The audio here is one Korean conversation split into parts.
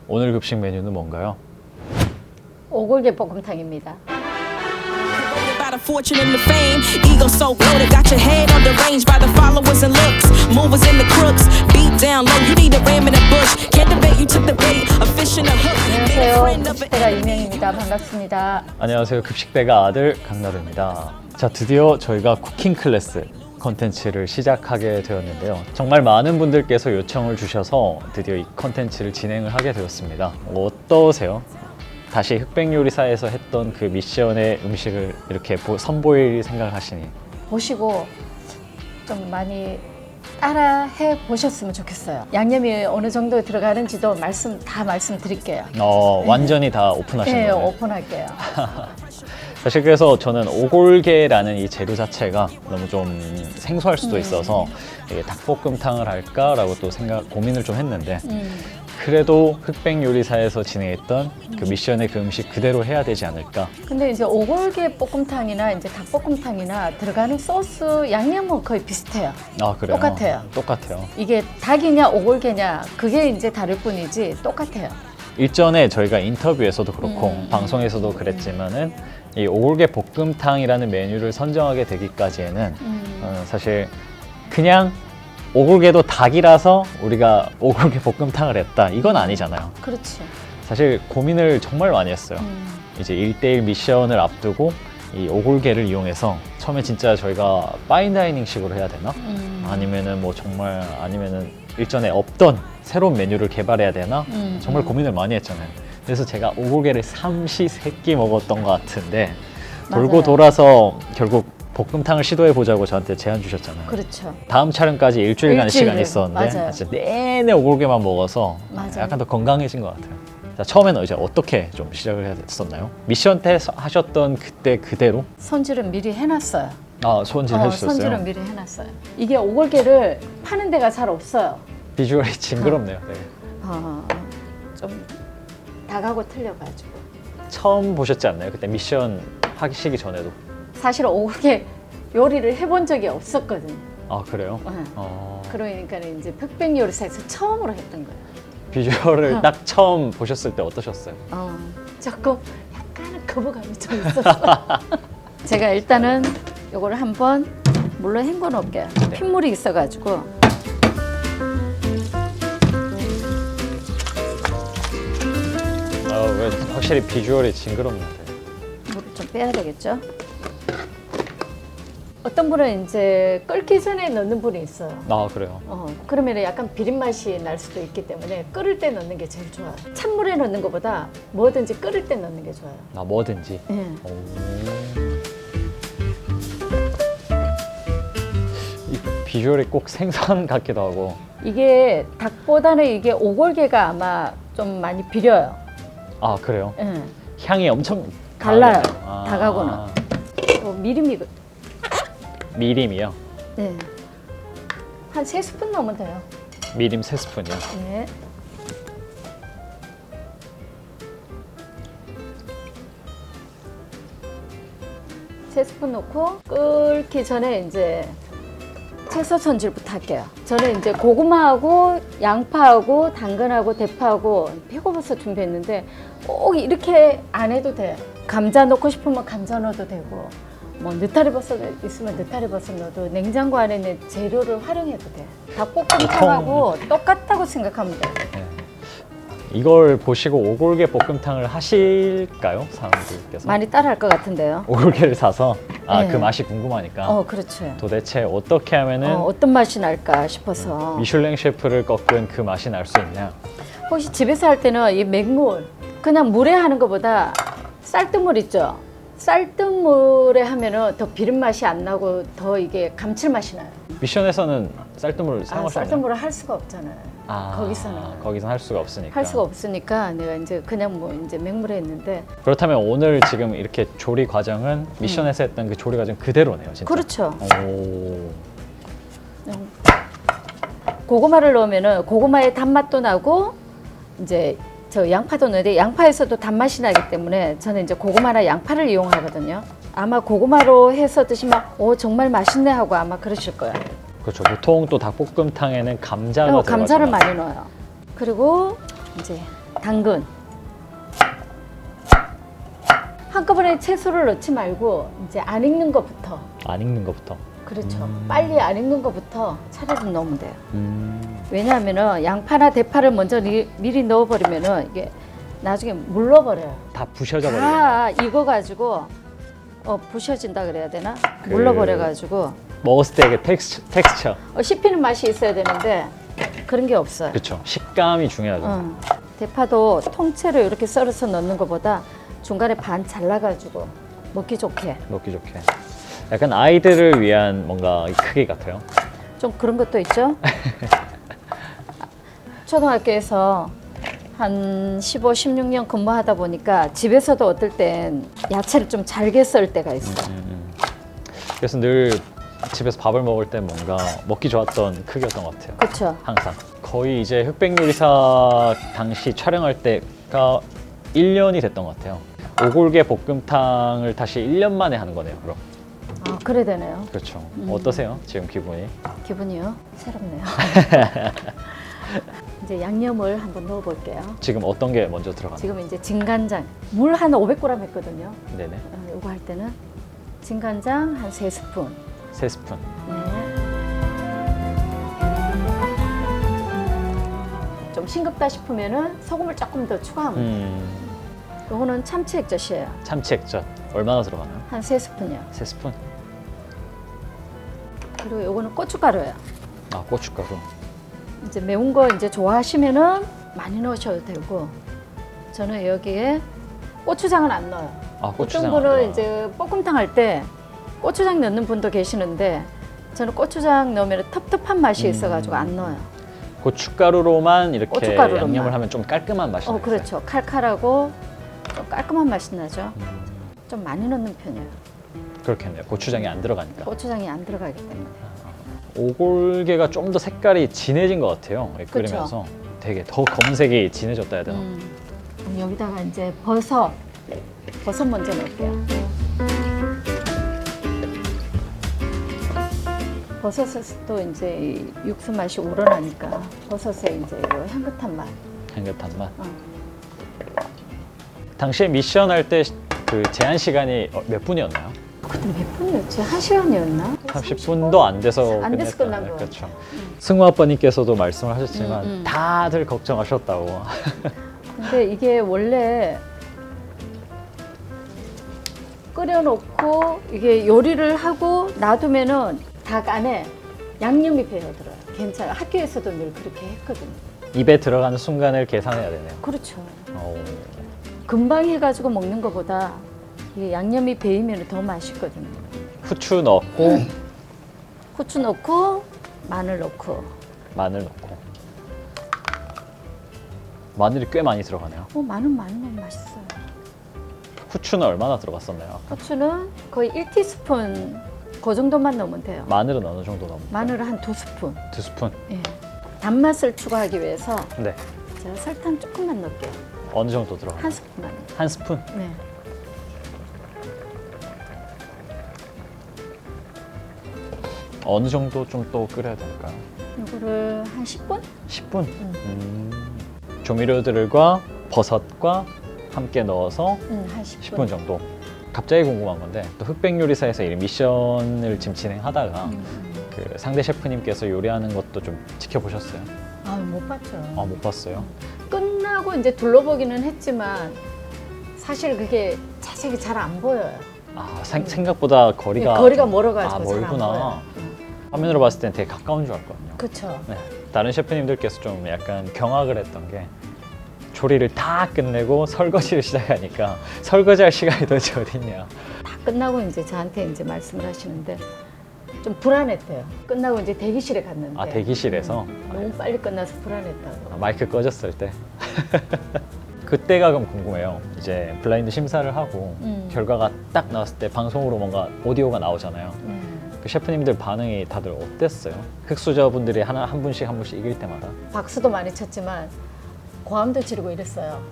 오늘 급식 메뉴는 뭔가요? 오골계 볶음탕입니다. About a fortune and the fame, ego so bloated, got your head on the range by the followers and looks, movers and the crooks, beat down low, you need a ram in a bush, can't debate, you took the bait, a fish in a hook, made a 안녕하세요. friend of 급식대가 it. 이명입니다. 반갑습니다. 안녕하세요. 급식대가 아들 강나루입니다. 자, 드디어 저희가 쿠킹 클래스 컨텐츠를 시작하게 되었는데요. 정말 많은 분들께서 요청을 주셔서 드디어 이 컨텐츠를 진행을 하게 되었습니다. 어떠세요? 다시 흑백요리사에서 했던 그 미션의 음식을 이렇게 선보일 생각을 하시니? 보시고 좀 많이 따라 해 보셨으면 좋겠어요. 양념이 어느 정도 들어가는지도 말씀드릴게요. 완전히 다 오픈하신 네, 거예요? 오픈할게요. 사실 그래서 저는 오골계라는 이 재료 자체가 너무 좀 생소할 수도 있어서 이게 닭볶음탕을 할까라고 또 고민을 좀 했는데 그래도 흑백요리사에서 진행했던 그 미션의 그 음식 그대로 해야 되지 않을까. 근데 이제 오골계 볶음탕이나 이제 닭볶음탕이나 들어가는 소스 양념은 거의 비슷해요. 아, 그래요? 똑같아요. 똑같아요. 이게 닭이냐 오골계냐 그게 이제 다를 뿐이지 똑같아요. 일전에 저희가 인터뷰에서도 그렇고 방송에서도 그랬지만은 이 오골계 볶음탕이라는 메뉴를 선정하게 되기까지에는 사실 그냥 오골계도 닭이라서 우리가 오골계 볶음탕을 했다 이건 아니잖아요. 그렇지. 사실 고민을 정말 많이 했어요. 이제 1대1 미션을 앞두고 이 오골계를 이용해서 처음에 진짜 저희가 파인다이닝 식으로 해야 되나? 아니면은 아니면은 일전에 없던 새로운 메뉴를 개발해야 되나? 정말 고민을 많이 했잖아요. 그래서 제가 오골계를 삼시세끼 먹었던 것 같은데 돌고 맞아요. 돌아서 결국 볶음탕을 시도해 보자고 저한테 제안 주셨잖아요. 그렇죠. 다음 촬영까지 일주일간의 일주일, 시간이 있었는데 맞아요. 진짜 내내 오골계만 먹어서 맞아요. 약간 더 건강해진 것 같아요. 자, 처음에는 이제 어떻게 좀 시작을 해야 됐었나요? 미션 때 하셨던 그때 그대로? 손질은 미리 해놨어요. 손질 해주셨어요? 손질은 미리 해놨어요. 이게 오골계를 파는 데가 잘 없어요. 비주얼이 징그럽네요. 네. 좀 닭하고 틀려가지고. 처음 보셨지 않나요? 그때 미션 하시기 전에도. 사실 오골계 요리를 해본 적이 없었거든요. 아, 그래요? 네. 그러니까 이제 흑백요리사에서 처음으로 했던 거예요. 비주얼을 딱 처음 보셨을 때 어떠셨어요? 조금 약간은 거부감이 좀 있었어. 제가 일단은 요거를 한번 물로 헹궈 놓을게요. 네. 핏물이 있어가지고. 왜 확실히 비주얼이 징그럽네요. 물을 좀 빼야 되겠죠? 어떤 분은 이제 끓기 전에 넣는 분이 있어요. 아, 그래요? 그러면 약간 비린 맛이 날 수도 있기 때문에 끓을 때 넣는 게 제일 좋아요. 찬물에 넣는 것보다 뭐든지 끓을 때 넣는 게 좋아요. 뭐든지. 예. 이 비주얼이 꼭 생선 같기도 하고. 이게 닭보다는 이게 오골계가 아마 좀 많이 비려요. 아, 그래요? 예. 향이 엄청 달라요. 강하겠네요. 닭하고는. 미림이거든요. 미림이요? 네. 한 3스푼 넣으면 돼요. 미림 3스푼이요? 네. 세 스푼 넣고 끓기 전에 이제 채소 손질부터 할게요. 저는 이제 고구마하고 양파하고 당근하고 대파하고 표고버섯 준비했는데 꼭 이렇게 안 해도 돼요. 감자 넣고 싶으면 감자 넣어도 되고 뭐 느타리버섯 있으면 느타리버섯 넣어도 냉장고 안에 있는 재료를 활용해도 돼요. 닭볶음탕하고 똑같다고 생각하면 돼요. 네. 이걸 보시고 오골계 볶음탕을 하실까요? 사람들께서? 많이 따라할 것 같은데요. 오골계를 사서 네. 그 맛이 궁금하니까 그렇죠. 도대체 어떻게 하면은 어떤 맛이 날까 싶어서. 미슐랭 셰프를 꺾은 그 맛이 날 수 있냐? 혹시 집에서 할 때는 이 맹물, 그냥 물에 하는 것보다 쌀뜨물 있죠? 쌀뜨물에 하면은 더 비린 맛이 안 나고 더 이게 감칠맛이 나요. 미션에서는 쌀뜨물을 사용하셨나요? 쌀뜨물을 할 수가 없잖아요. 거기서는 할 수가 없으니까. 할 수가 없으니까 내가 이제 그냥 뭐 이제 맹물에 했는데. 그렇다면 오늘 지금 이렇게 조리 과정은 미션에서 했던 그 조리 과정 그대로네요, 진짜. 그렇죠. 오. 고구마를 넣으면은 고구마의 단맛도 나고 이제 저 양파도 넣는데 양파에서도 단맛이 나기 때문에 저는 이제 고구마나 양파를 이용하거든요. 아마 고구마로 해서 드시면 정말 맛있네 하고 아마 그러실 거예요. 그렇죠. 보통 또 닭볶음탕에는 감자가 감자를 들어가잖아요. 많이 넣어요. 그리고 이제 당근. 한꺼번에 채소를 넣지 말고 이제 안 익는 것부터. 안 익는 것부터. 그렇죠. 빨리 안 익는 것부터 차례로 넣으면 돼요. 음. 왜냐하면은 양파나 대파를 먼저 미리 넣어버리면은 이게 나중에 물러버려요. 다 부셔져 버리네. 다 익어가지고 부셔진다 그래야 되나? 물러버려가지고 먹었을 때 그 텍스처. 씹히는 맛이 있어야 되는데 그런 게 없어요. 그렇죠. 식감이 중요하죠. 대파도 통째로 이렇게 썰어서 넣는 것보다 중간에 반 잘라가지고 먹기 좋게. 먹기 좋게. 약간 아이들을 위한 뭔가 크기 같아요. 좀 그런 것도 있죠. 초등학교에서 한 15, 16년 근무하다 보니까 집에서도 어떨 땐 야채를 좀 잘게 썰 때가 있어요. 그래서 늘 집에서 밥을 먹을 때 뭔가 먹기 좋았던 크기였던 것 같아요. 그렇죠. 항상. 거의 이제 흑백요리사 당시 촬영할 때가 1년이 됐던 것 같아요. 오골계 볶음탕을 다시 1년 만에 하는 거네요, 그럼. 아, 그래 되네요. 그렇죠. 어떠세요? 지금 기분이? 기분이요? 새롭네요. 이제 양념을 한번 넣어볼게요. 지금 어떤 게 먼저 들어가나요? 지금 이제 진간장, 물 한 500g 했거든요. 네네. 이거 할 때는 진간장 한 3스푼. 3스푼. 네. 좀 싱겁다 싶으면은 소금을 조금 더 추가하면 돼요. 요거는 참치 액젓이에요. 참치 액젓. 얼마나 들어가나요? 한 3스푼이요. 3스푼. 그리고 요거는 고춧가루예요. 아, 고춧가루. 이제 매운 거 이제 좋아하시면은 많이 넣으셔도 되고, 저는 여기에 고추장은 안 넣어요. 아, 어떤 고추장. 분은 이제 볶음탕 할 때 고추장 넣는 분도 계시는데, 저는 고추장 넣으면 텁텁한 맛이 있어가지고 안 넣어요. 고춧가루로만 이렇게 고춧가루로만. 양념을 하면 좀 깔끔한 맛이 나요. 그렇죠. 칼칼하고 좀 깔끔한 맛이 나죠. 좀 많이 넣는 편이에요. 그렇겠네요. 고추장이 안 들어가니까. 고추장이 안 들어가기 때문에. 오골계가 좀 더 색깔이 진해진 것 같아요. 그쵸? 끓이면서 되게 더 검은색이 진해졌다 해야 되나? 그럼 여기다가 이제 버섯 먼저 넣을게요. 버섯에서도 이제 이 육수 맛이 우러나니까 버섯에 이제 요 향긋한 맛. 향긋한 맛. 어. 당시에 미션 할 때 그 제한 시간이 몇 분이었나요? 그때 몇 분이었지? 1시간이었나? 30분도 안 돼서 안 돼서 끝냈다. 끝난 거 그렇죠. 승우 아빠님께서도 말씀을 하셨지만 음. 다들 걱정하셨다고. 근데 이게 원래 끓여놓고 이게 요리를 하고 놔두면은 닭 안에 양념이 배어들어요. 괜찮아요. 학교에서도 늘 그렇게 했거든요. 입에 들어가는 순간을 계산해야 되네요. 그렇죠. 오. 금방 해가지고 먹는 것보다 이게 양념이 배이면 더 맛있거든요. 후추 넣고 후추 넣고 마늘 넣고. 마늘 넣고. 마늘이 꽤 많이 들어가네요. 마늘 많이 넣으면 맛있어요. 후추는 얼마나 들어갔었나요? 후추는 거의 1티스푼 그 정도만 넣으면 돼요. 마늘은 어느 정도 넣습니까? 마늘을 한 2스푼. 2스푼. 예. 단맛을 추가하기 위해서 네. 제가 설탕 조금만 넣을게요. 어느 정도 들어가나요? 한 스푼만. 한 스푼. 네. 어느 정도 좀 또 끓여야 될까요? 이거를 한 10분? 10분. 조미료들과 버섯과 함께 넣어서 한 10분 정도. 갑자기 궁금한 건데 또 흑백요리사에서 이 미션을 지금 진행하다가 그 상대 셰프님께서 요리하는 것도 좀 지켜보셨어요? 못 봤죠. 아, 못 봤어요. 끝나고 이제 둘러보기는 했지만 사실 그게 자세히 잘 안 보여요. 아, 생각보다 거리가 거리가 좀- 멀어가지고 아, 잘 안 멀구나. 보여요. 화면으로 봤을 땐 되게 가까운 줄 알거든요. 그렇죠. 네. 다른 셰프님들께서 좀 약간 경악을 했던 게 조리를 다 끝내고 설거지를 시작하니까 설거지할 시간이 도대체 어딨냐. 다 끝나고 이제 저한테 이제 말씀을 하시는데 좀 불안했대요. 끝나고 이제 대기실에 갔는데. 아, 대기실에서? 너무 빨리 끝나서 불안했다고. 아, 마이크 꺼졌을 때. 그때가 그럼 궁금해요. 이제 블라인드 심사를 하고 결과가 딱 나왔을 때 방송으로 뭔가 오디오가 나오잖아요. 그 셰프님들 반응이 다들 어땠어요? 흑수저분들이 한 분씩 이길 때마다. 박수도 많이 쳤지만 고함도 지르고 이랬어요.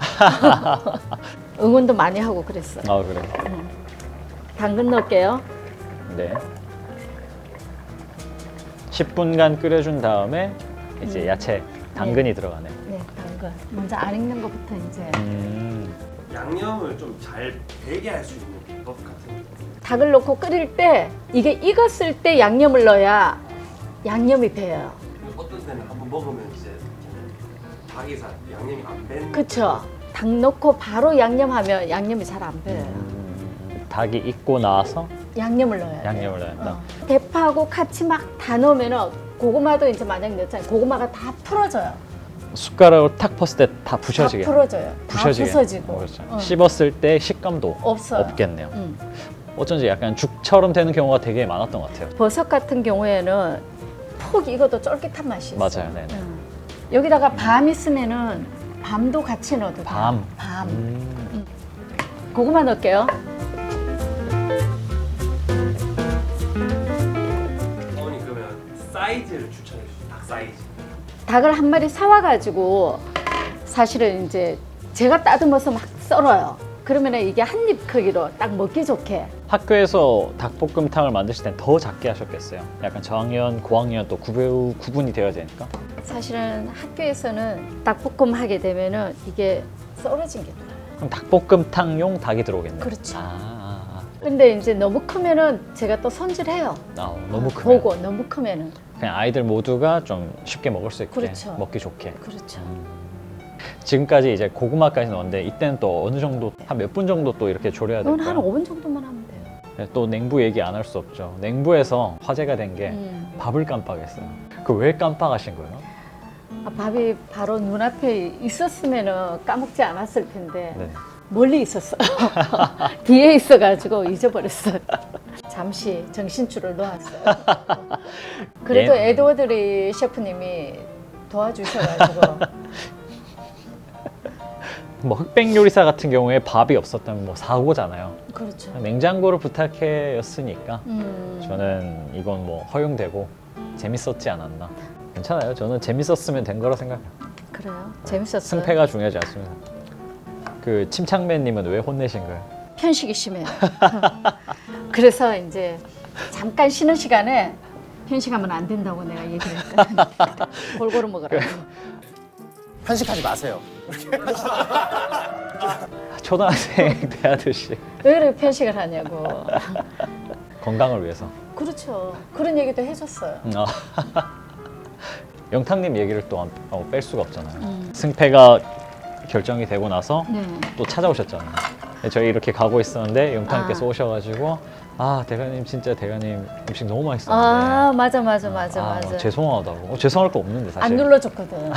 응원도 많이 하고 그랬어요. 아, 그래요? 당근 넣을게요. 네. 10분간 끓여준 다음에 이제 야채, 당근이 들어가네요. 네, 당근. 거. 먼저 안 익는 것부터 이제. 양념을 좀 잘 배게 할 수 있는 비법 같은 거. 닭을 넣고 끓일 때 이게 익었을 때 양념을 넣어야 양념이 배요. 그리고 어떤 때는 한번 먹으면 이제 닭이 양념이 안 밴. 그쵸? 닭 넣고 바로 양념하면 양념이 잘 안 배요. 닭이 익고 나서 양념을 넣어야 돼. 양념을 넣어야 된다. 대파하고 같이 막 다 넣으면은 고구마도 이제 만약 넣잖아요. 고구마가 다 풀어져요. 숟가락으로 탁 퍼을 때 다 부셔지게. 다 풀어져요. 부셔지게. 다 부서지고. 그렇죠. 응. 씹었을 때 식감도 없어요. 없겠네요. 응. 어쩐지 약간 죽처럼 되는 경우가 되게 많았던 것 같아요. 버섯 같은 경우에는 푹 익어도 쫄깃한 맛이 있어요. 맞아요. 네네. 응. 여기다가 밤 있으면은 밤도 같이 넣어도 돼요. 밤. 밤. 고구마 넣을게요. 어머니 그러면 사이즈를 추천해 주세요. 닭 사이즈. 닭을 한 마리 사와가지고 사실은 이제 제가 따듬어서 막 썰어요. 그러면은 이게 한 입 크기로 딱 먹기 좋게. 학교에서 닭볶음탕을 만드실 땐 더 작게 하셨겠어요. 약간 저학년, 고학년 또 구분이 되어야 되니까. 사실은 학교에서는 닭볶음 하게 되면은 이게 썰어진 게 나와요. 그럼 닭볶음탕용 닭이 들어오겠네요. 그렇죠. 근데 이제 너무 크면은 제가 또 손질해요. 너무 크면 보고 너무 크면은. 그냥 아이들 모두가 좀 쉽게 먹을 수 있게 그렇죠. 먹기 좋게. 그렇죠. 지금까지 이제 고구마까지 넣었는데 이때는 또 어느 정도 한 몇 분 정도 또 이렇게 조려야 이건 한 될까요? 5분 정도만 하면 돼요. 네, 또 냉부 얘기 안 할 수 없죠. 냉부에서 화제가 된 게 밥을 깜빡했어요. 그 왜 깜빡하신 거예요? 밥이 바로 눈앞에 있었으면 까먹지 않았을 텐데 네. 멀리 있었어요. 뒤에 있어가지고 잊어버렸어요. 잠시 정신줄을 놓았어요. 그래도 예. 에드워드 셰프님이 도와주셔가지고 뭐 흑백 요리사 같은 경우에 밥이 없었다면 뭐 사고잖아요. 그렇죠. 냉장고를 부탁했으니까 음. 저는 이건 뭐 허용되고 재밌었지 않았나. 괜찮아요. 저는 재밌었으면 된 거라 생각해요. 그래요? 재밌었어요. 승패가 중요하지 않습니다. 그 침착맨님은 왜 혼내신 거예요? 편식이 심해요. 그래서 이제 잠깐 쉬는 시간에 편식하면 안 된다고 내가 얘기를 했거든. 골고루 먹으라고. 편식하지 마세요. 초등학생 대하듯이 왜 그렇게 편식을 하냐고. 건강을 위해서. 그렇죠. 그런 얘기도 해줬어요. 어. 영탁님 얘기를 또 뺄 수가 없잖아요. 승패가 결정이 되고 나서 네. 또 찾아오셨잖아요. 저희 이렇게 가고 있었는데 영탁님께서 아. 오셔가지고 대가님 진짜 대가님 음식 너무 맛있었는데 아 맞아. 죄송하다고. 죄송할 거 없는데 사실. 안 눌러줬거든.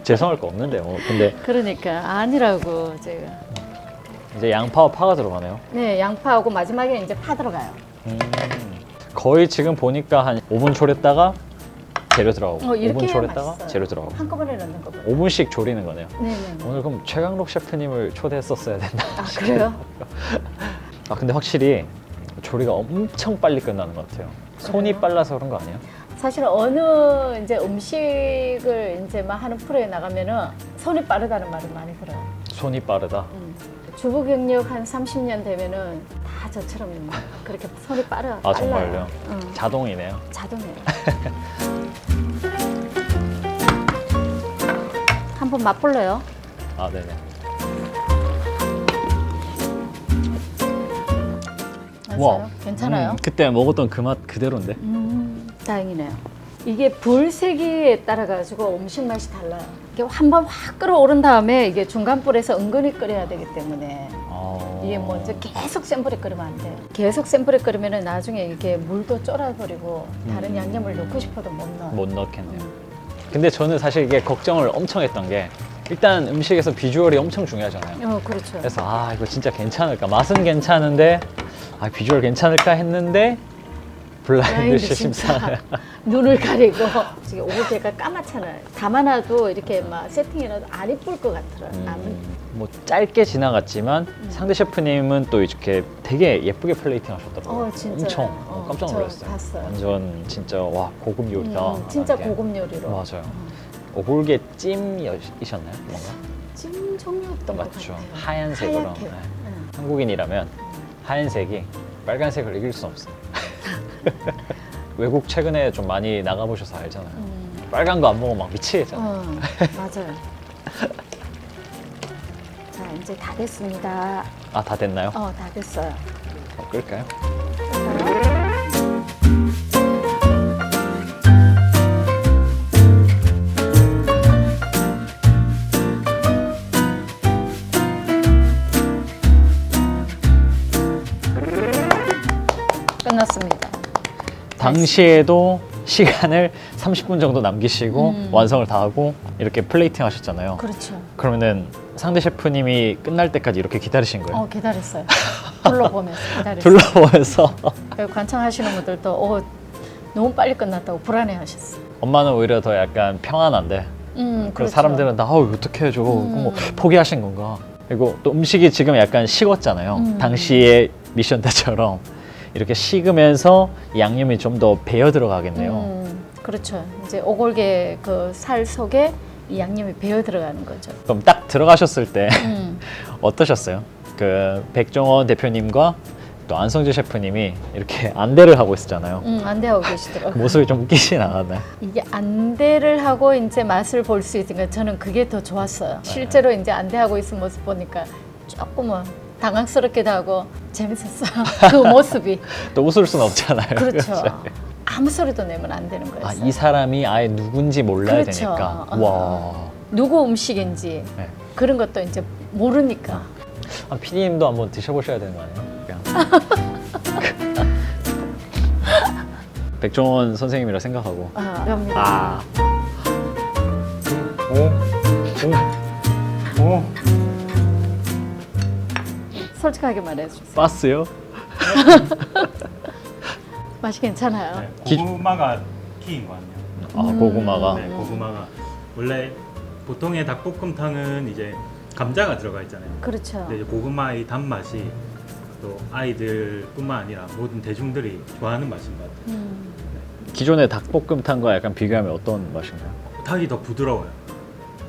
죄송할 거 없는데 뭐. 근데 그러니까 아니라고 제가. 이제 양파와 파가 들어가네요. 네, 양파하고 마지막에 이제 파 들어가요. 거의 지금 보니까 한 5분 졸였다가 재료 들어가고 이렇게 5분 해야 졸였다가 맛있어요. 재료 들어가고 한꺼번에 넣는 거보다. 5분씩 졸이는 거네요. 네네. 오늘 그럼 최강록 셰프님을 초대했었어야 된다. 아 그래요? 근데 확실히 조리가 엄청 빨리 끝나는 것 같아요. 손이 그래요? 빨라서 그런 거 아니에요? 사실 어느 이제 음식을 이제 막 하는 프로에 나가면은 손이 빠르다는 말을 많이 들어요. 손이 빠르다. 주부 경력 한 30년 되면은 다 저처럼 그렇게 손이 빨라요. 정말요? 응. 자동이네요. 자동이에요. 한번 맛볼래요? 네네. 맞아요? 괜찮아요? 그때 먹었던 그 맛 그대로인데. 다행이네요. 이게 불 세기에 따라 가지고 음식 맛이 달라요. 이게 한번 확 끓어오른 다음에 이게 중간 불에서 은근히 끓여야 되기 때문에 이게 먼저 계속 센 불에 끓이면 안 돼요. 계속 센 불에 끓이면 나중에 이게 물도 쫄아버리고 다른 양념을 넣고 싶어도 못 넣어요. 못 넣겠네요. 근데 저는 사실 이게 걱정을 엄청 했던 게 일단 음식에서 비주얼이 엄청 중요하잖아요. 그렇죠. 그래서 이거 진짜 괜찮을까? 맛은 괜찮은데 비주얼 괜찮을까 했는데 블라인드 심사. 눈을 가리고 지금 오게가 까맣잖아요. 담아놔도 이렇게 막 세팅해놔도 안 이쁠 것 같더라고요. 뭐 짧게 지나갔지만 상대 셰프님은 또 이렇게 되게 예쁘게 플레이팅 하셨더라고요. 진짜. 엄청 깜짝 저 놀랐어요. 봤어요. 완전 진짜 와 고급 요리다. 진짜 이렇게. 고급 요리로. 맞아요. 오골계 찜이셨나요? 뭔가? 찜 종류였던 것 맞죠. 같아요. 하얀색으로. 하얗게. 네. 응. 한국인이라면 하얀색이 빨간색을 이길 수 없어요. 외국 최근에 좀 많이 나가보셔서 알잖아요. 빨간 거 안 먹으면 막 미치겠잖아. 맞아요. 자, 이제 다 됐습니다. 아, 다 됐나요? 다 됐어요. 끌까요? 끝났습니다. 당시에도 시간을 30분 정도 남기시고 완성을 다 하고 이렇게 플레이팅 하셨잖아요. 그렇죠. 그러면은 상대 셰프님이 끝날 때까지 이렇게 기다리신 거예요? 기다렸어요. 둘러보면서 기다렸어요. 둘러보면서 그리고 관청하시는 분들도 너무 빨리 끝났다고 불안해하셨어요. 엄마는 오히려 더 약간 평안한데 그렇죠. 그래서 사람들은 다 어떻게 해 저거 뭐 포기하신 건가. 그리고 또 음식이 지금 약간 식었잖아요. 당시의 미션 때처럼 이렇게 식으면서 양념이 좀 더 배어 들어가겠네요. 그렇죠. 이제 오골계 그 살 속에 이 양념이 배어 들어가는 거죠. 그럼 딱 들어가셨을 때 음. 어떠셨어요? 그 백종원 대표님과 또 안성재 셰프님이 이렇게 안대를 하고 있었잖아요. 안대하고 계시더라고요. 그 모습이 좀 웃기진 않았나요? 이게 안대를 하고 이제 맛을 볼 수 있으니까 저는 그게 더 좋았어요. 실제로 이제 안대하고 있는 모습 보니까 조금은 당황스럽기도 하고 재밌었어요. 그 모습이. 또 웃을 수는 없잖아요. 그렇죠. 아무 소리도 내면 안 되는 아, 거였어요. 이 사람이 아예 누군지 몰라야 그렇죠. 되니까. 와. 누구 음식인지 네. 그런 것도 이제 모르니까. 아, PD님도 한번 드셔보셔야 되는 거 아니에요? 그냥. 백종원 선생님이라 생각하고. 그럽니다. 아. 솔직하게 말해주세요. 빠스요? 맛이 괜찮아요. 네, 고구마가 키인 것 같네요. 아, 고구마가. 네, 고구마가 원래 보통의 닭볶음탕은 이제 감자가 들어가 있잖아요. 그렇죠. 근데 이제 고구마의 단맛이 또 아이들뿐만 아니라 모든 대중들이 좋아하는 맛인 것 같아요. 기존의 닭볶음탕과 약간 비교하면 어떤 맛인가요? 닭이 더 부드러워요.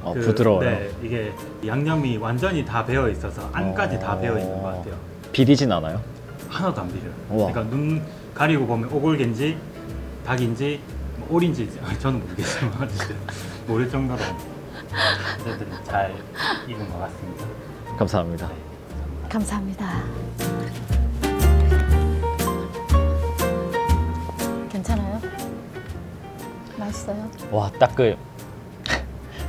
부드러워요. 네, 이게 양념이 완전히 다 배어 있어서 안까지 다 배어 있는 것 같아요. 비리진 않아요? 하나도 안 비려요. 우와. 그러니까 눈 가리고 보면 오골개인지 닭인지 뭐 오리인지 저는 모르겠지만 모를 정도로 어쨌든 잘 익은 것 같습니다. 감사합니다. 감사합니다. 괜찮아요? 맛있어요? 와, 딱 그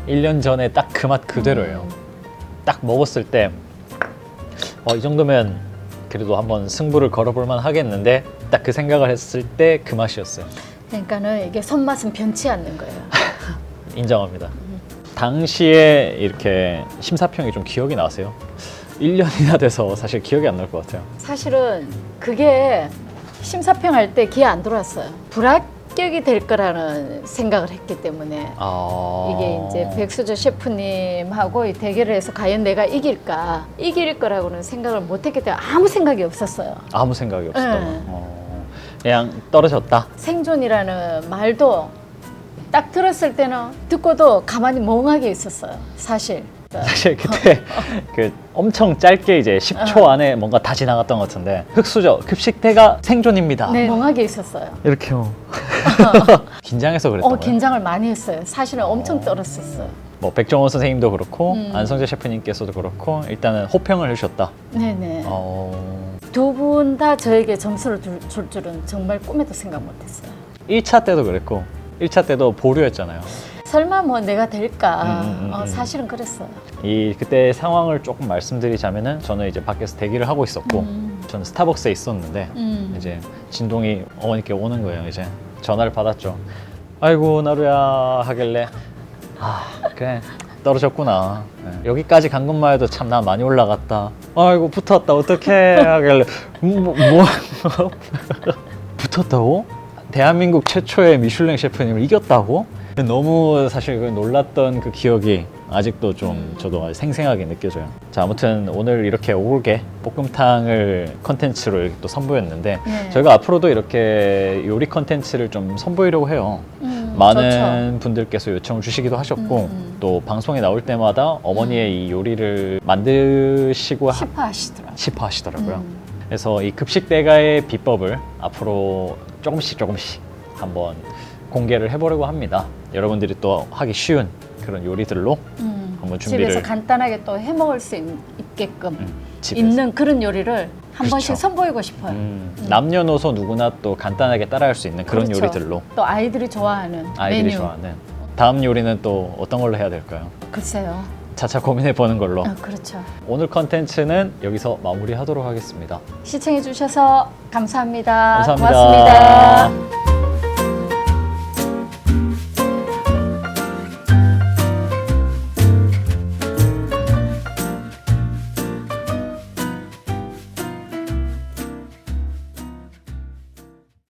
1년 전에 딱 그 맛 그대로예요. 딱 먹었을 때 이 정도면 그래도 한번 승부를 걸어볼 만 하겠는데 딱 그 생각을 했을 때 그 맛이었어요. 그러니까는 이게 손맛은 변치 않는 거예요. 인정합니다. 당시에 이렇게 심사평이 좀 기억이 나세요? 1년이나 돼서 사실 기억이 안 날 것 같아요. 사실은 그게 심사평 할 때 기회 안 들어왔어요. 불합격이 될 거라는 생각을 했기 때문에 이게 이제 백수저 셰프님하고 이 대결을 해서 과연 내가 이길 거라고는 생각을 못 했기 때문에 아무 생각이 없었어요. 아무 생각이 없었다. 네. 그냥 떨어졌다. 생존이라는 말도 딱 들었을 때는 듣고도 가만히 멍하게 있었어요. 사실. 사실 그때 그 엄청 짧게 이제 10초 안에 뭔가 다 지나갔던 것 같은데 흑수저 급식대가 생존입니다. 네, 멍하게 있었어요. 이렇게요. 긴장해서 그랬던 거예요. 긴장을 많이 했어요. 사실은 엄청 떨었었어요. 뭐 백종원 선생님도 그렇고 안성재 셰프님께서도 그렇고 일단은 호평을 해주셨다. 네네. 어... 두 분 다 저에게 점수를 줄 줄은 정말 꿈에도 생각 못했어요. 1차 때도 그랬고 1차 때도 보류였잖아요. 설마 뭐 내가 될까? 음. 사실은 그랬어요. 이 그때 상황을 조금 말씀드리자면은 저는 이제 밖에서 대기를 하고 있었고 저는 스타벅스에 있었는데 이제 진동이 어머니께 오는 거예요. 이제 전화를 받았죠. 아이고 나루야 하길래 그래 떨어졌구나. 네. 여기까지 간 것만 해도 참 나 많이 올라갔다. 아이고 붙었다 어떡해 하길래 뭐 붙었다고? 대한민국 최초의 미슐랭 셰프님을 이겼다고? 너무 사실 놀랐던 그 기억이 아직도 좀 저도 생생하게 느껴져요. 자, 아무튼 오늘 이렇게 오골계 볶음탕을 컨텐츠로 이렇게 또 선보였는데 네. 저희가 앞으로도 이렇게 요리 컨텐츠를 좀 선보이려고 해요. 많은 분들께서 요청을 주시기도 하셨고 또 방송에 나올 때마다 어머니의 이 요리를 만드시고 시파하시더라고요. 그래서 이 급식 대가의 비법을 앞으로 조금씩 한번 공개를 해보려고 합니다. 여러분들이 또 하기 쉬운 그런 요리들로 한번 준비를 집에서 간단하게 또 해먹을 수 있게끔 집에서. 있는 그런 요리를 한 그렇죠. 번씩 선보이고 싶어요. 남녀노소 누구나 또 간단하게 따라할 수 있는 그런 그렇죠. 요리들로 또 아이들이 좋아하는 아이들이 메뉴. 좋아하는 다음 요리는 또 어떤 걸로 해야 될까요? 글쎄요. 차차 고민해 보는 걸로. 그렇죠. 오늘 컨텐츠는 여기서 마무리하도록 하겠습니다. 시청해 주셔서 감사합니다. 감사합니다. 고맙습니다.